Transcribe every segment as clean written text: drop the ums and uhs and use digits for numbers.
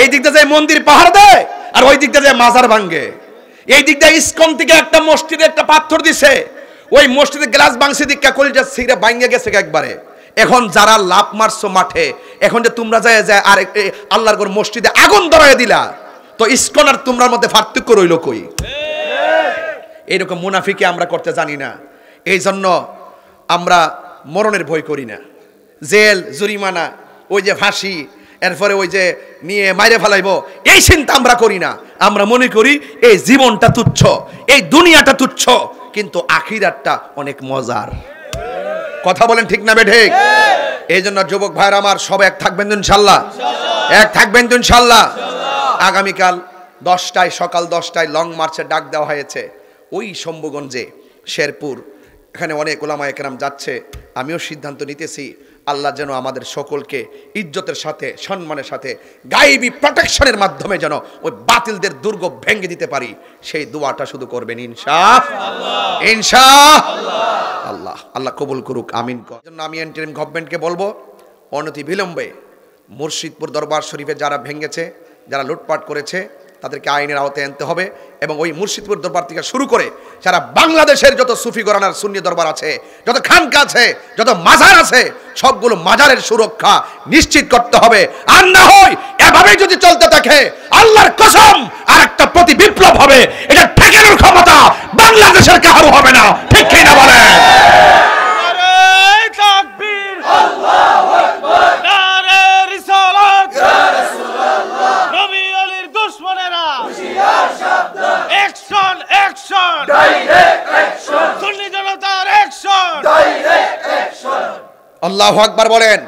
এই দিকটা যায় মন্দির পাহাড় দেয়, আর ওই দিকটা যায় মাজার ভাঙ্গে। এই দিকটা ইসকন থেকে একটা মসজিদে একটা পাথর দিছে, ওই মসজিদে গ্লাস ভাঙছে দিকটা কলিজা ছিঁড়ে ভাঙ্গে গেছে একবারে। এখন যারা লাভ মারছো মাঠে, এখন যে তোমরা যায় যায় আর আল্লাহর ঘর মসজিদে আগুন ধরায় দিলা, তো ইসকন আর তোমরার মধ্যে পার্থক্য রইল কই? এইরকম মুনাফিকে আমরা করতে জানি না, এই জন্য আমরা মরণের ভয় করি না। জেল, জরিমানা, ওই যে ফাঁসি, এরপরে ওই যে নিয়ে মাইরে ফেলাইবো, এই চিন্তা আমরা করি না। আমরা মনে করি এই জীবনটা তুচ্ছ, এই দুনিয়াটা তুচ্ছ, কিন্তু আখিরাতটা অনেক মজার। কথা বলেন ঠিক না বেঠিক? এই জন্য যুবক ভাইরা আমার, সব এক থাকবেন তো ইনশাল্লাহ? এক থাকবেন তো ইনশাল্লাহ? আগামীকাল 10টায়, সকাল 10টায় লং মার্চের ডাক দেওয়া হয়েছে ওই শম্ভুগঞ্জে, শেরপুর। এখানে অনেক ওলামায়ে কেরাম যাচ্ছে। আমিও সিদ্ধান্ত নিতেছি, আল্লাহ যেন আমাদের সকলকে ইজ্জতের সাথে, সম্মানের সাথে, গায়েবী প্রোটেকশনের মাধ্যমে যেন ওই বাতিলদের দুর্গ ভেঙে দিতে পারি, সেই দোয়াটা শুধু করবেন ইনশাআল্লাহ। ইনশাআল্লাহ। আল্লাহ কবুল করুক, আমিন। জন্য আমি ইন্টারিম গভর্নমেন্টকে বলবো, অনতি বিলম্বে মুর্শিদপুর দরবার শরীফে যারা ভেঙেছে, যারা লুটপাট করেছে, তাদেরকে আইনের আওতায় আনতে হবে। এবং ওই মুর্শিদপুর দরবার থেকে শুরু করে সারা বাংলাদেশের যত সুফি ঘরানার সুন্নি দরবার আছে, যত খানকা আছে, যত মাজার আছে, সবগুলো মাজারের সুরক্ষা নিশ্চিত করতে হবে। আর না হয় এভাবে যদি চলতে থাকে, আল্লাহর কসম আর একটা প্রতি বিপ্লব হবে, এটা ঠেকানোর ক্ষমতা বাংলাদেশের কারো হবে না। ঠিক কি না বলেন? আল্লাহু আকবার বলেন।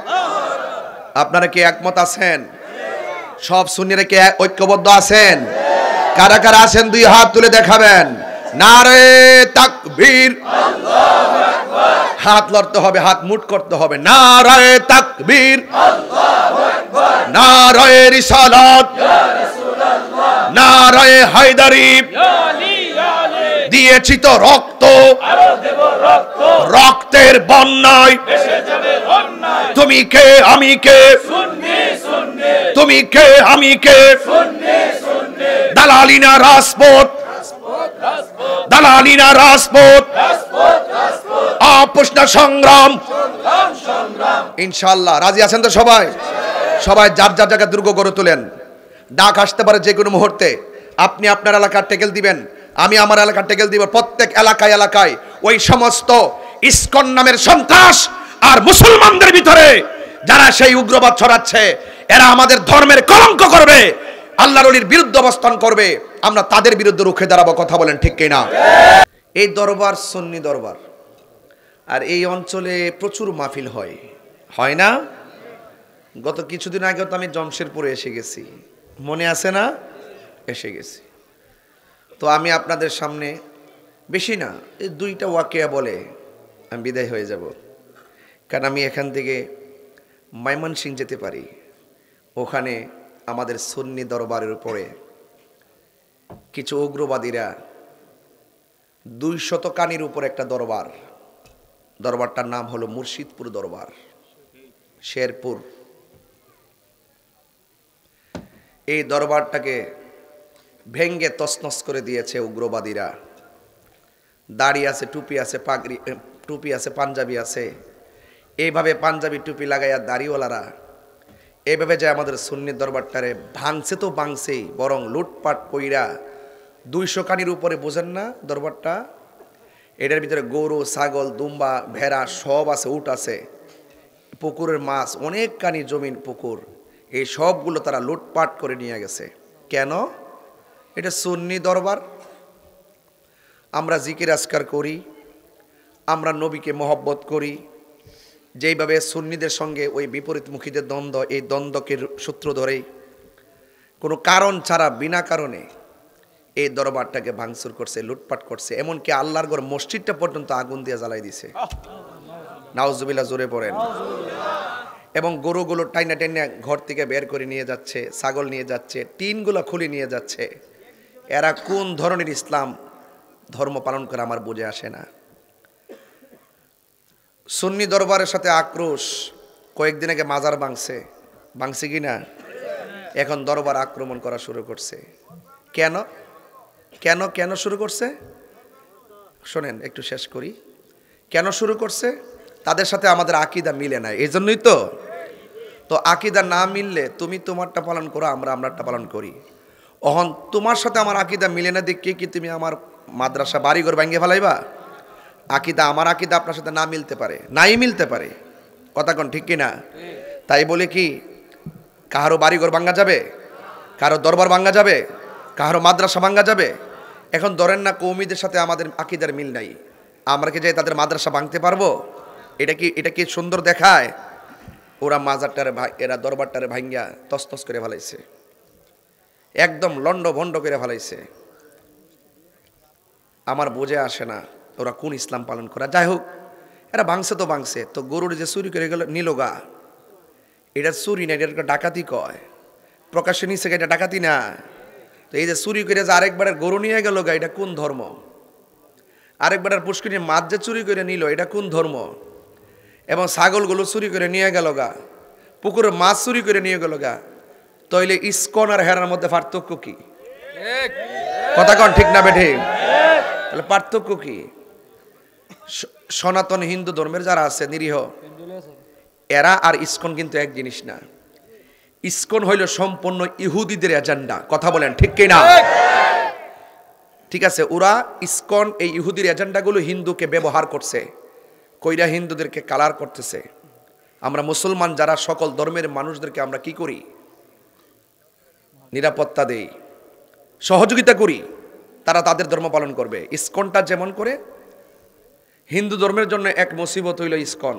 আপনারা কি একমত আছেন? সব সুন্নিরা কি ঐক্যবদ্ধ আছেন? কারা কারা আছেন দুই হাত তুলে দেখাবেন। নারে তাকবীর, আল্লাহু আকবার। হাত লড়তে হবে, হাত মুঠ করতে হবে। নারে তাকবীর, আল্লাহু আকবার। নারে রিসালাত, ইয়া রাসূলুল্লাহ। নারে হায়দারি, ইয়া আলী, ইয়া আলী। দিয়েছি তো রক্ত, আরো দেব রক্ত। রক্তের বন্যায় ভেসে যাবে অন্যায়। তুমি কে আমি কে, সুন্নি সুন্নি। তুমি কে আমি কে, সুন্নি সুন্নি। দালালি না রাজপথ, রাজপথ রাজপথ। দালালি না রাজপথ, রাজপথ রাজপথ। আপোষ না সংগ্রাম, সংগ্রাম সংগ্রাম। ইনশাআল্লাহ রাজি আছেন তো সবাই? সবাই যার যার জায়গায় দুর্গ গড়ে তোলেন। ডাক আসতে পারে যে কোনো মুহূর্তে। আপনি আপনার এলাকার টেকেল দিবেন, আমি আমার এলাকার টেকেল দিব। প্রত্যেক এলাকায় এলাকায় ওই সমস্ত ইসকন নামের সন্ত্রাস আর মুসলমানদের ভিতরে যারা সেই উগ্রবাদ ছড়াচ্ছে, এরা আমাদের ধর্মের কলঙ্ক করবে, আল্লাহর ওলির বিরুদ্ধে অবস্থান করবে, আমরা তাদের বিরুদ্ধে রুখে দাঁড়াবো। কথা বলেন ঠিক কিনা? এই দরবার সুন্নি দরবার, আর এই অঞ্চলে প্রচুর মাহফিল হয়, হয় না? গত কিছুদিন আগে তো আমি জমশেরপুরে এসে গেছি, মনে আছে না? এসে গেছি। তো আমি আপনাদের সামনে বেশি না, এই 2টা ওয়াকিয়া বলে আমি বিদায় হয়ে যাব। কারণ আমি এখান থেকে ময়মনসিংহ যেতে পারি, ওখানে আমাদের সুন্নি দরবারের উপরে কিছু উগ্রবাদীরা 200 কানির উপর একটা দরবার, দরবারটার নাম হলো মুর্শিদপুর দরবার, শেরপুর। এই দরবারটাকে ভেঙ্গে তছনছ করে দিয়েছে উগ্রবাদীরা। দাড়ি আছে, টুপি আছে, পাগড়ি, টুপি আছে, পাঞ্জাবি আছে। এইভাবে পাঞ্জাবি টুপি লাগাইয়া দাড়িওয়ালারা এইভাবে যে আমাদের সুন্নি দরবারটারে ভাঙছে তো ভাঙছেই, বরং লুটপাট কইরা 200 কানির উপরে, বোঝেন না দরবারটা? এটার ভিতরে গরু, ছাগল, দুম্বা, ভেড়া সব আছে, উট আছে, পুকুরের মাছ, অনেক কানি জমিন, পুকুর, এই সবগুলো তারা লুটপাট করে নিয়ে গেছে। কেন? এটা সুন্নি দরবার। আমরা জিকির আজকার করি, আমরা নবীকে মহব্বত করি, যেইভাবে সুন্নিদের সঙ্গে ওই বিপরীতমুখীদের দ্বন্দ্ব, এই দ্বন্দ্বকে সূত্র ধরেই কোনো কারণ ছাড়া বিনা কারণে এই দরবারটাকে ভাঙচুর করছে, লুটপাট করছে, এমনকি আল্লাহর ঘর মসজিদটা পর্যন্ত আগুন দিয়ে জ্বালাই দিছে। নাউজুবিল্লাহ, জোরে পড়েন। এবং গরুগুলো টাইনা টাইনা ঘর থেকে বের করে নিয়ে যাচ্ছে, ছাগল নিয়ে যাচ্ছে, টিনগুলো খুলে নিয়ে যাচ্ছে। এরা কোন ধরনের ইসলাম ধর্ম পালন করে আমার বুঝে আসে না। সুন্নি দরবারের সাথে আক্রোশ। কয়েকদিন আগে মাজার ভাঙছে কি না? এখন দরবার আক্রমণ করা শুরু করছে। কেন কেন কেন শুরু করছে? শোনেন, একটু শেষ করি। কেন শুরু করছে? তাদের সাথে আমাদের আকীদা মিলে না, এই জন্যই তো। তো আকীদা না মিললে তুমি তোমারটা পালন করো, আমরা আমরারটা পালন করি। অহন তোমার সাথে আমার আকীদা মিলে না দেখে কি তুমি আমার মাদ্রাসা বাড়িঘর ভাঙিয়ে ফেলাইবা? আকীদা, আমার আকীদা আপনার সাথে না মিলতে পারে, নাই মিলতে পারে, কথা কোন ঠিক কিনা? তাই বলে কি কারো বাড়িঘর ভাঙা যাবে? কারো দরবার ভাঙা যাবে? কারো মাদ্রাসা ভাঙা যাবে? এখন ধরেন না কওমিদের সাথে আমাদের আকীদার মিল নাই, আমরা কি যাই তাদের মাদ্রাসা ভাঙতে পারবো? এটা কি সুন্দর দেখায়? ওরা মাজারটারে এরা দরবারটারে ভাঙ্গিয়া তসতস করে ফেলাইছে, একদম লন্ড ভন্ড করে ফেলাইছে। আমার বোঝে আসে না ওরা কোন ইসলাম পালন করা। যাই হোক, এরা ভাঙছে তো ভাঙছে, তো গরুর যে চুরি করে গেল নিলোগা, এটা চুরি না, এটা ডাকাতি কয়। প্রকাশ্যে নিচে এটা ডাকাতি না। তো এই যে চুরি করে যে আরেকবারের গরু নিয়ে গেল গা, এটা কোন ধর্ম? আরেকবারের পুষ্করিণীর মাছ যে চুরি করে নিল, এটা কোন ধর্ম? এবং ছাগলগুলো চুরি করে নিয়ে গেল গা, পুকুরের মাছ চুরি করে নিয়ে গেল গা, তাইলে ইসকন আর হেরার মধ্যে পার্থক্য কি? কথা কন ঠিক না বেঠে? তাহলে পার্থক্য কি? সনাতন হিন্দু ধর্মের যারা আছে নিরীহ, এরা আর ইসকন কিন্তু এক জিনিস না। ইসকন হইল সম্পূর্ণ ইহুদিদের এজেন্ডা, কথা বলেন ঠিক কিনা? ঠিক আছে, ওরা ইসকন এই ইহুদির এজেন্ডাগুলো হিন্দুকে ব্যবহার করছে, কইরা হিন্দুদেরকে কালার করতেছে। আমরা মুসলমান যারা সকল ধর্মের মানুষদেরকে আমরা কি করি? নিরাপত্তা দেই, সহযোগিতা করি, তারা তাদের ধর্ম পালন করবে। ইসকনটা যেমন করে, হিন্দু ধর্মের জন্য এক মুসিবত হইল ইসকন।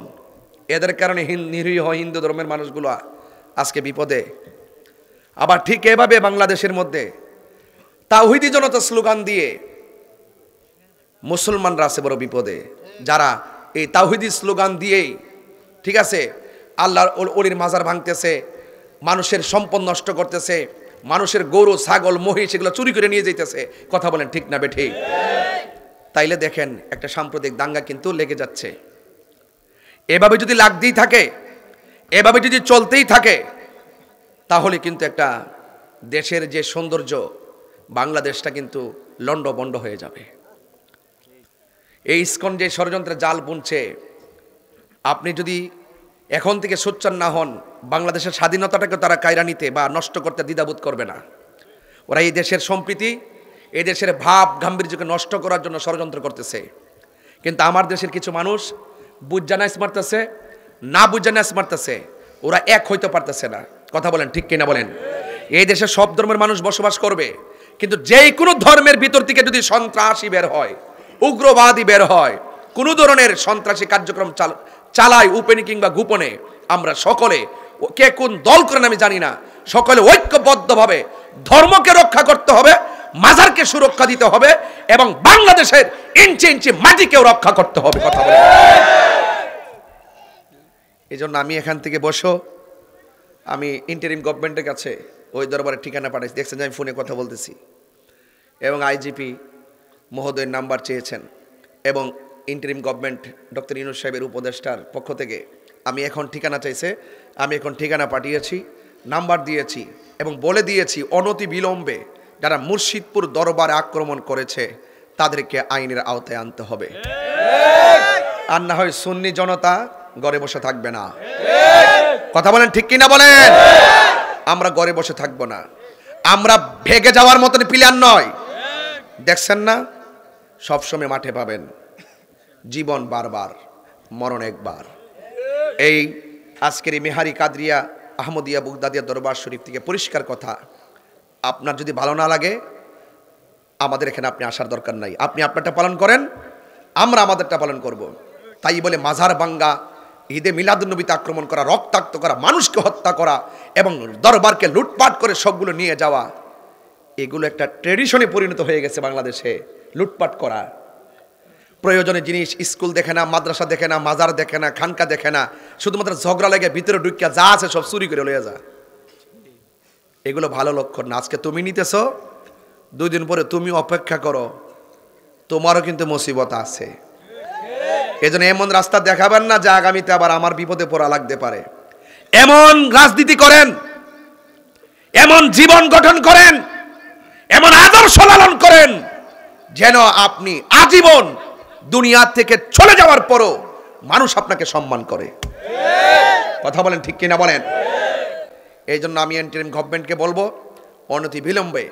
এদের কারণে নিরীহ হিন্দু ধর্মের মানুষগুলো আজকে বিপদে। আবার ঠিক এভাবে বাংলাদেশের মধ্যে তাওহীদি জনতা স্লোগান দিয়ে মুসলমানরা আছে বড় বিপদে, যারা এই তাওহীদি স্লোগান দিয়েই, ঠিক আছে, আল্লাহর ওলির মাজার ভাঙতেছে, মানুষের সম্পদ নষ্ট করতেছে, মানুষের গরু ছাগল মহিষ এগুলো চুরি করে নিয়ে যাইতেছে। কথা বলেন ঠিক না বেঠি? তাইলে দেখেন একটা সাম্প্রদায়িক দাঙ্গা কিন্তু লেগে যাচ্ছে। এভাবে যদি লাগতেই থাকে, এভাবে যদি চলতেই থাকে, তাহলে কিন্তু একটা দেশের যে সৌন্দর্য, বাংলাদেশটা কিন্তু লন্ডভন্ড হয়ে যাবে। এই ইসকন যে ষড়যন্ত্রের জাল বুনছে, আপনি যদি এখন থেকে সোচ্চার না হন, বাংলাদেশের স্বাধীনতাটাকে তারা কায়রা নিতে বা নষ্ট করতে দ্বিধাবোধ করবে না। ওরা এই দেশের সম্প্রীতি, এই দেশের ভাব গাম্ভীর্যকে নষ্ট করার জন্য ষড়যন্ত্র করতেছে। কিন্তু আমার দেশের কিছু মানুষ বুঝজানাইস মারতেছে, না বুঝজানাইস মারতেছে, ওরা এক হইতে পারতেছে না। কথা বলেন ঠিক কিনা বলেন? এই দেশে সব ধর্মের মানুষ বসবাস করবে, কিন্তু যেই কোনো ধর্মের ভিতর থেকে যদি সন্ত্রাসী বের হয়, উগ্রবাদী বের হয়, কোনো ধরনের সন্ত্রাসী কার্যক্রম চালায় উপেনে কিংবা গোপনে, আমরা সকলে, কে কোন দল করেন আমি জানি না, সকলে ঐক্যবদ্ধভাবে ধর্মকে রক্ষা করতে হবে, মাজারকে সুরক্ষা দিতে হবে, এবং বাংলাদেশের ইঞ্চি ইঞ্চি মাটিকেও রক্ষা করতে হবে। কথা বলে এই জন্য আমি এখান থেকে আমি ইন্টারিম গভর্নমেন্টের কাছে ওই দরবারের ঠিকানা পাঠাইছি। দেখছেন যে আমি ফোনে কথা বলতেছি, এবং আইজিপি মহোদয়ের নাম্বার চেয়েছেন, এবং ইন্টারিম গভর্নমেন্ট ডক্টর ইউনূস সাহেবের উপদেষ্টার পক্ষ থেকে আমি এখন ঠিকানা চাইছে, আমি এখন ঠিকানা পাঠিয়েছি, নাম্বার দিয়েছি, এবং বলে দিয়েছি অনতি বিলম্বে যারা মুর্শিদপুর দরবারে আক্রমণ করেছে তাদেরকে আইনের আওতায় আনতে হবে। আর না হয় সুন্নি জনতা ঘরে বসে থাকবে না। কথা বলেন ঠিক কিনা বলেন? আমরা ঘরে বসে থাকবো না, আমরা ভেগে যাওয়ার মতন প্ল্যান নয়। দেখছেন না, সবসময় মাঠে পাবেন, জীবন বারবার, মরণ একবার। এই আজকের এই মেহারি কাদরিয়া আহমদিয়া বুগদাদিয়া দরবার শরীফ থেকে পরিষ্কার কথা, আপনার যদি ভালো না লাগে আমাদের এখানে আপনি আসার দরকার নাই। আপনি আপনারটা পালন করেন, আমরা আমাদেরটা পালন করব। তাই বলে মাজার ভাঙ্গা, ঈদে মিলাদুন্নবীতে আক্রমণ করা, রক্তাক্ত করা, মানুষকে হত্যা করা এবং দরবারকে লুটপাট করে সবগুলো নিয়ে যাওয়া, এগুলো একটা ট্রেডিশনে পরিণত হয়ে গেছে বাংলাদেশে। লুটপাট করা, প্রয়োজনে জিনিস স্কুল দেখে না, মাদ্রাসা দেখে না, মাজার দেখে না, খানকা দেখে না, শুধুমাত্র ঝগড়া লেগে ভিতরে ঢুকিয়া যা আছে সব চুরি করে লইয়া যা। এগুলো ভালো লক্ষণ না। আজকে তুমি নিতেছ, 2 দিন পরে তুমি অপেক্ষা করো, তোমারও কিন্তু মুসিবত আছে। এজন্য এমন রাস্তা দেখাবেন না যে আগামীতে আবার আমার বিপদে পড়া লাগতে পারে। এমন রাজনীতি করেন, এমন জীবন গঠন করেন, এমন আদর্শ লালন করেন যেন আপনি আজীবন দুনিয়া থেকে চলে যাওয়ার পরও মানুষ আপনাকে সম্মান করে। কথা বলেন ঠিক কিনা বলেন? এই জন্য আমি ইন্টারিম গভর্নমেন্টকে বলবো, অনতি বিলম্বে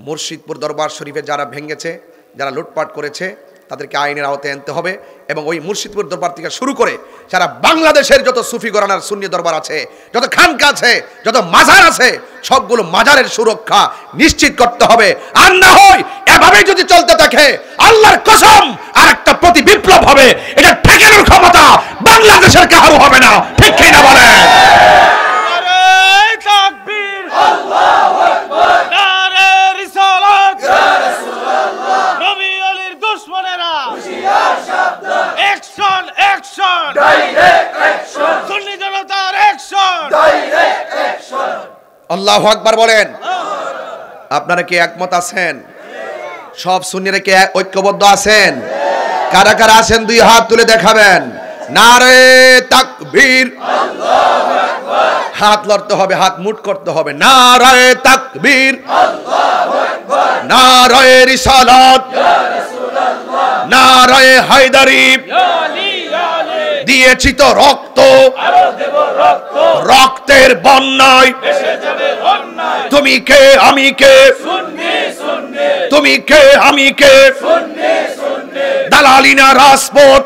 মুর্শিদপুর দরবার শরীফে যারা ভেঙেছে, যারা লুটপাট করেছে, তাদেরকে আইনের আওতায় আনতে হবে। এবং ওই মুর্শিদপুর দরবার থেকে শুরু করে সারা বাংলাদেশের যত সুফি ঘরানার সুন্নি দরবার আছে, যত খানকা আছে, যত মাজার আছে, সবগুলো মাজারের সুরক্ষা নিশ্চিত করতে হবে। আর না হয় এভাবে যদি চলতে থাকে, আল্লাহর কসম আর একটা প্রতি বিপ্লব হবে। এটা ঠেকানোর ক্ষমতা বাংলাদেশের কারো হবে না। ঠিক কি না বলেন? আল্লাহু আকবার বলেন। আপনারা কি একমত আছেন? সব সুন্নিরা কি ঐক্যবদ্ধ আছেন? কারা কারা আছেন দুই হাত তুলে দেখাবেন। নারে তাকবীর, আল্লাহু আকবার। হাত লড়তে হবে, হাত মুঠ করতে হবে। নারে তাকবীর, আল্লাহু আকবার। নারে রিসালাত, ইয়া রাসূলুল্লাহ। নারে হায়দারি, ইয়া আলী, ইয়া আলী। দিয়েছি তো রক্ত, আরো দেব রক্ত। রক্তের বন্যায় এসে যাবে অন্যায়। তুমি কে আমি কে, সুন্নি সুন্নি। তুমি কে আমি কে, সুন্নি সুন্নি। দালালি না রাজপথ,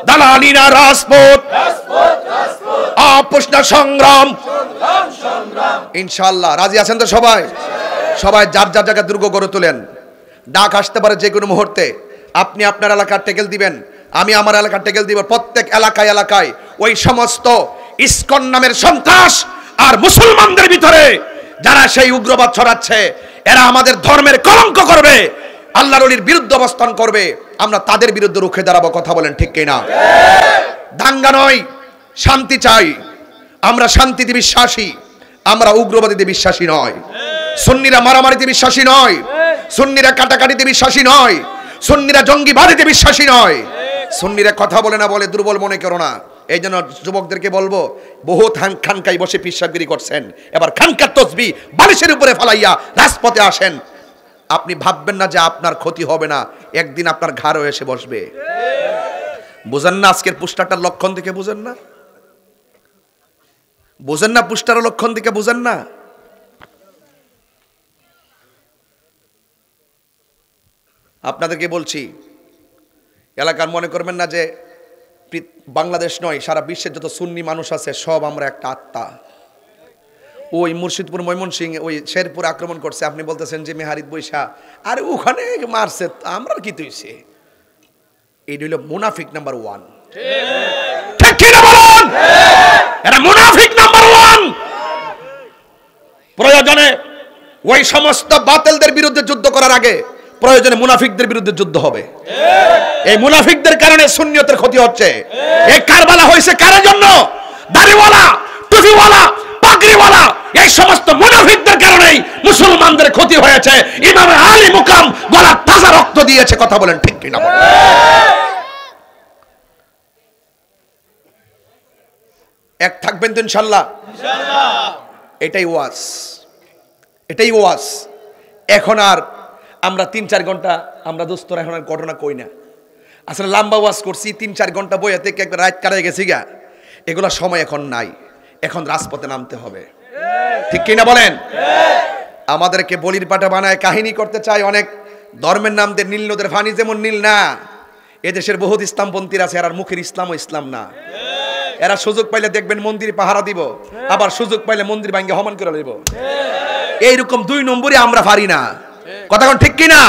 দালালি না রাজপথ, আপোষ না সংগ্রাম। ইনশাআল্লাহ রাজি আছেন তো সবাই? সবাই যার যার জায়গায় দুর্গ গড়ে তোলেন। ডাক আসতে পারে যে কোনো মুহূর্তে। আপনি আপনার এলাকার টেকেল দিবেন, আমি আমার এলাকার টেকেল দিব। প্রত্যেক এলাকায় এলাকায় ওই সমস্ত ইসকন নামের সন্ত্রাস আর মুসলমানদের ভিতরে যারা সেই উগ্রবাদ ছড়াচ্ছে, এরা আমাদের ধর্মের কলঙ্ক করবে, আল্লাহর ওলির বিরুদ্ধে অবস্থান করবে, আমরা তাদের বিরুদ্ধে রুখে দাঁড়াবো। কথা বলেন ঠিক কিনা? দাঙ্গা নয়, শান্তি চাই। আমরা শান্তিতে বিশ্বাসী, আমরা উগ্রবাদীতে বিশ্বাসী নয়। সুন্নিরা মারামারিতে বিশ্বাসী নয়, সুন্নিরা কাটাকাটিতে বিশ্বাসী নয়, সুন্নিরা জঙ্গিবাদীতে বিশ্বাসী নয়। সুন্নিরা কথা বলে না বলে দুর্বল মনে করো না। এই জন্য যুবকদেরকে বলবো, বহুত খানকায় বসে পিশাবগিরি করছেন, এবার খানকার তসবিহ বালিশের উপরে ফালাইয়া রাজপথে আসেন। আপনি ভাববেন না যে আপনার ক্ষতি হবে না, একদিন আপনার ঘাড়ও এসে বসবে। বুঝেন না আজকের পুস্টারটার লক্ষণ থেকে? বুঝেন না? বুঝেন না পুস্টারের লক্ষণ থেকে? বুঝেন না? আপনাদেরকে বলছি, এলাকার মনে করবেন না যে বাংলাদেশ নয়, সারা বিশ্বের যত সুন্নি মানুষ আছে সব আমরা একটা আত্মা। ওই মুর্শিদপুর ময়মনসিংহ ওই শেরপুর আক্রমণ করছে, আপনি বলতেছেন যে মেহারিত বৈশা, আর ওখানে মারছে, আমরা কি তুইছে? এই হইল মুনাফিক নাম্বার 1। ঠিক কি না বলুন? এরা মুনাফিক নাম্বার 1। প্রয়োজনে ওই সমস্ত বাতিলদের বিরুদ্ধে যুদ্ধ করার আগে প্রয়োজনে মুনাফিকদের বিরুদ্ধে যুদ্ধ হবে। এই মুনাফিকদের কারণে সুন্নিয়তের ক্ষতি হচ্ছে। এই কারবালা হয়েছে কার জন্য? দাড়িওয়ালা, টুপিওয়ালা, পাগড়িওয়ালা, এই সমস্ত মুনাফিকদের কারণেই মুসলমানদের ক্ষতি হয়েছে। ইমাম আলী মুকাম গলা তাজা রক্ত দিয়েছে। কথা বলেন ঠিক কিনা বলেন? এক থাকবেন তো ইনশাআল্লাহ? ইনশাআল্লাহ। এটাই ওয়াজ, এটাই ওয়াজ। এখন আর আমরা 3-4 ঘন্টা আমরা দোস্তরা এখন আর ঘটনা কই না। আসলে লম্বা ওয়াজ করছি, 3-4 ঘন্টা বইয়া থেকে একবার রাত কাটাই গেছি গা। এগুলো সময় এখন নাই, এখন রাজপথে নামতে হবে। ঠিক কিনা বলেন? আমাদেরকে বলির পাঠা বানায় কাহিনী করতে চায় অনেক ধর্মের নাম দিয়ে। নীল নদের পানি যেমন নীল না, এদেশের বহুত ইসলামপন্থীরা আছে, এরা মুখের ইসলাম ও ইসলাম না। এরা সুযোগ পাইলে দেখবেন মন্দির পাহারা দিব, আবার সুযোগ পাইলে মন্দির ভাঙ্গে হমান করে লইব। এইরকম 2 নম্বরে আমরা পারি না। কথা ঠিক কিনা?